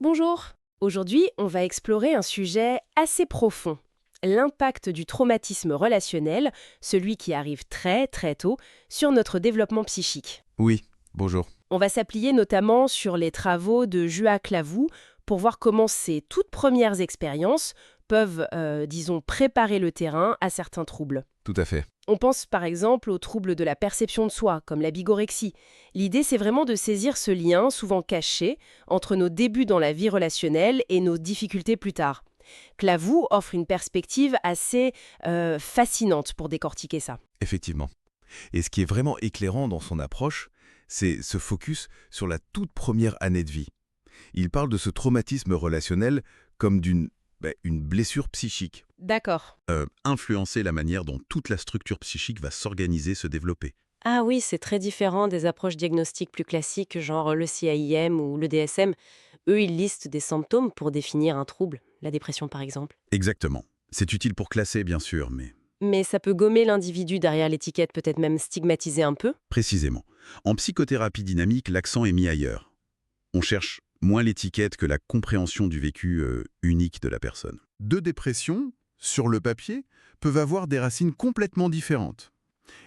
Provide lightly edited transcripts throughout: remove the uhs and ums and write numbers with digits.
Bonjour. Aujourd'hui, on va explorer un sujet assez profond. L'impact du traumatisme relationnel, celui qui arrive très très tôt, sur notre développement psychique. Oui, bonjour. On va s'appuyer notamment sur les travaux de Juha Klavu pour voir comment ces toutes premières expériences peuvent, disons, préparer le terrain à certains troubles. Tout à fait. On pense par exemple aux troubles de la perception de soi, comme la bigorexie. L'idée, c'est vraiment de saisir ce lien, souvent caché, entre nos débuts dans la vie relationnelle et nos difficultés plus tard. Klavu offre une perspective assez fascinante pour décortiquer ça. Effectivement. Et ce qui est vraiment éclairant dans son approche, c'est ce focus sur la toute première année de vie. Il parle de ce traumatisme relationnel comme une blessure psychique. D'accord. Influencer la manière dont toute la structure psychique va s'organiser, se développer. Ah oui, c'est très différent des approches diagnostiques plus classiques, genre le CIM ou le DSM. Eux, ils listent des symptômes pour définir un trouble, la dépression par exemple. Exactement. C'est utile pour classer, bien sûr, mais Mais ça peut gommer l'individu derrière l'étiquette, peut-être même stigmatiser un peu. précisément. En psychothérapie dynamique, l'accent est mis ailleurs. On cherche moins l'étiquette que la compréhension du vécu unique de la personne. Deux dépressions, sur le papier, peuvent avoir des racines complètement différentes.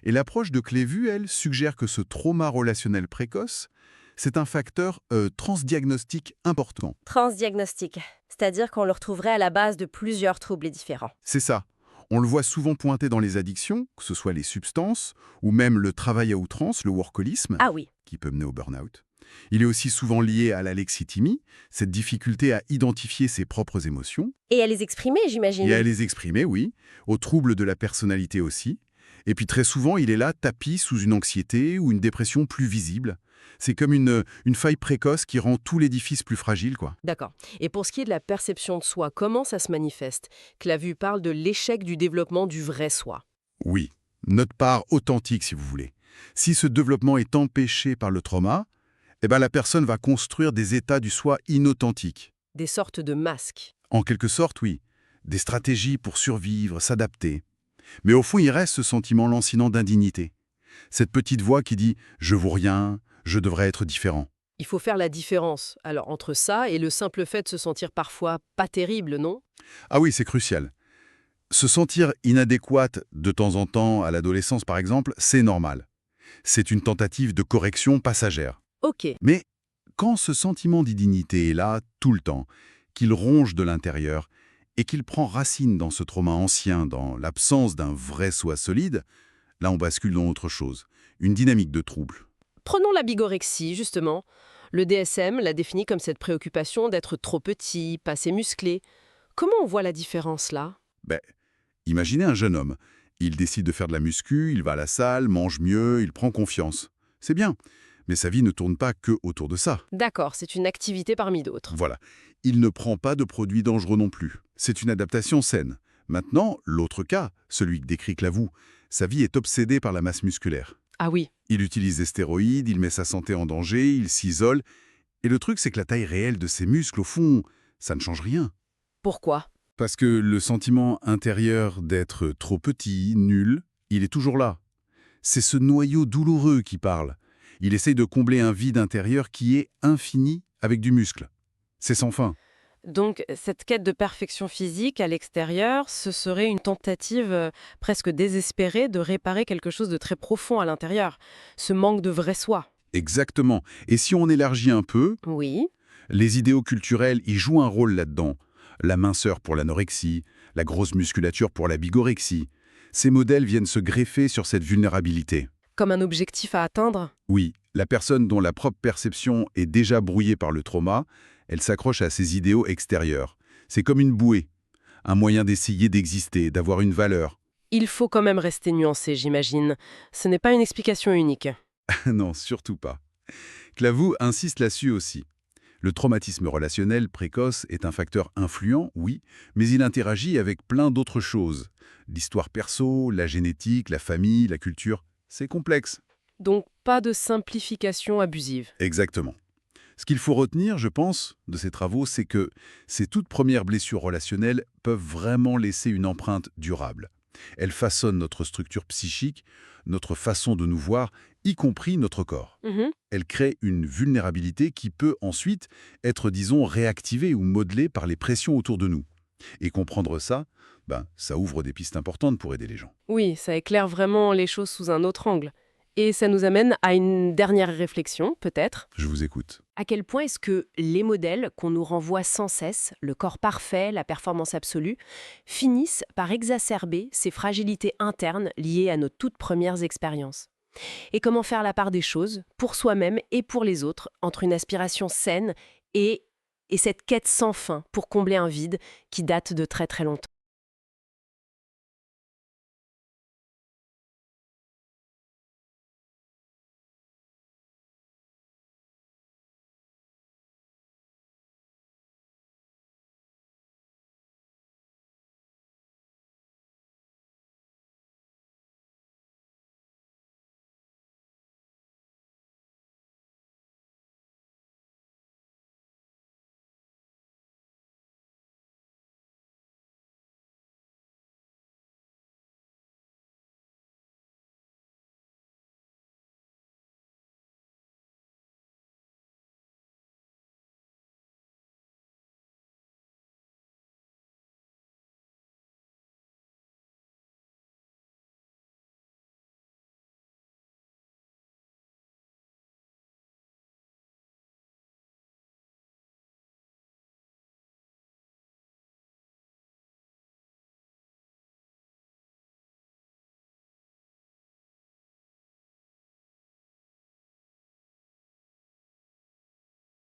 Et l'approche de Clévu, elle, suggère que ce trauma relationnel précoce, c'est un facteur transdiagnostique important. Transdiagnostic, c'est-à-dire qu'on le retrouverait à la base de plusieurs troubles différents. C'est ça. On le voit souvent pointer dans les addictions, que ce soit les substances, ou même le travail à outrance, le workolisme, Ah oui, qui peut mener au burn-out. Il est aussi souvent lié à l'alexithymie, cette difficulté à identifier ses propres émotions, et à les exprimer, j'imagine. et à les exprimer, oui, aux troubles de la personnalité aussi. Et puis très souvent, il est là, tapi sous une anxiété ou une dépression plus visible. C'est comme une faille précoce qui rend tout l'édifice plus fragile, quoi. D'accord. Et pour ce qui est de la perception de soi, comment ça se manifeste? Clavu parle de l'échec du développement du vrai soi. Oui, notre part authentique, si vous voulez. Si ce développement est empêché par le trauma, eh ben la personne va construire des états du soi inauthentiques. Des sortes de masques. En quelque sorte, oui. Des stratégies pour survivre, s'adapter. Mais au fond, il reste ce sentiment lancinant d'indignité. Cette petite voix qui dit « je vaux rien, je devrais être différent ». Il faut faire la différence, alors, entre ça et le simple fait de se sentir parfois pas terrible, non? Ah oui, c'est crucial. Se sentir inadéquate de temps en temps, à l'adolescence par exemple, c'est normal. C'est une tentative de correction passagère. Ok. Mais quand ce sentiment d'indignité est là, tout le temps, qu'il ronge de l'intérieur, et qu'il prend racine dans ce trauma ancien, dans l'absence d'un vrai soi solide, là on bascule dans autre chose, une dynamique de trouble. Prenons la bigorexie, justement. Le DSM la définit comme cette préoccupation d'être trop petit, pas assez musclé. Comment on voit la différence là? Ben, imaginez un jeune homme. Il décide de faire de la muscu, il va à la salle, mange mieux, il prend confiance. C'est bien, mais sa vie ne tourne pas que autour de ça. D'accord, c'est une activité parmi d'autres. Voilà. Il ne prend pas de produits dangereux non plus. C'est une adaptation saine. Maintenant, l'autre cas, celui que décrit Clavou, sa vie est obsédée par la masse musculaire. Ah oui, Il utilise des stéroïdes, il met sa santé en danger, il s'isole. Et le truc, c'est que la taille réelle de ses muscles, au fond, ça ne change rien. pourquoi? Parce que le sentiment intérieur d'être trop petit, nul, il est toujours là. C'est ce noyau douloureux qui parle. Il essaye de combler un vide intérieur qui est infini avec du muscle. C'est sans fin. Donc, cette quête de perfection physique à l'extérieur, ce serait une tentative presque désespérée de réparer quelque chose de très profond à l'intérieur. Ce manque de vrai soi. Exactement. Et si on élargit un peu, Oui. les idéaux culturels y jouent un rôle là-dedans. La minceur pour l'anorexie, la grosse musculature pour la bigorexie. Ces modèles viennent se greffer sur cette vulnérabilité. Comme un objectif à atteindre? Oui, la personne dont la propre perception est déjà brouillée par le trauma, elle s'accroche à ses idéaux extérieurs. C'est comme une bouée, un moyen d'essayer d'exister, d'avoir une valeur. Il faut quand même rester nuancé, j'imagine. Ce n'est pas une explication unique. Non, surtout pas. Clavou insiste là-dessus aussi. Le traumatisme relationnel précoce est un facteur influent, oui, mais il interagit avec plein d'autres choses. L'histoire perso, la génétique, la famille, la culture, c'est complexe. Donc, pas de simplification abusive. Exactement. Ce qu'il faut retenir, je pense, de ces travaux, c'est que ces toutes premières blessures relationnelles peuvent vraiment laisser une empreinte durable. Elles façonnent notre structure psychique, notre façon de nous voir y compris notre corps. Mhm. Elle crée une vulnérabilité qui peut ensuite être, disons, réactivée ou modelée par les pressions autour de nous. Et comprendre ça, ça ouvre des pistes importantes pour aider les gens. Oui, ça éclaire vraiment les choses sous un autre angle. Et ça nous amène à une dernière réflexion, peut-être. Je vous écoute. À quel point est-ce que les modèles qu'on nous renvoie sans cesse, le corps parfait, la performance absolue, finissent par exacerber ces fragilités internes liées à nos toutes premières expériences? Et comment faire la part des choses, pour soi-même et pour les autres, entre une aspiration saine et cette quête sans fin pour combler un vide qui date de très très longtemps?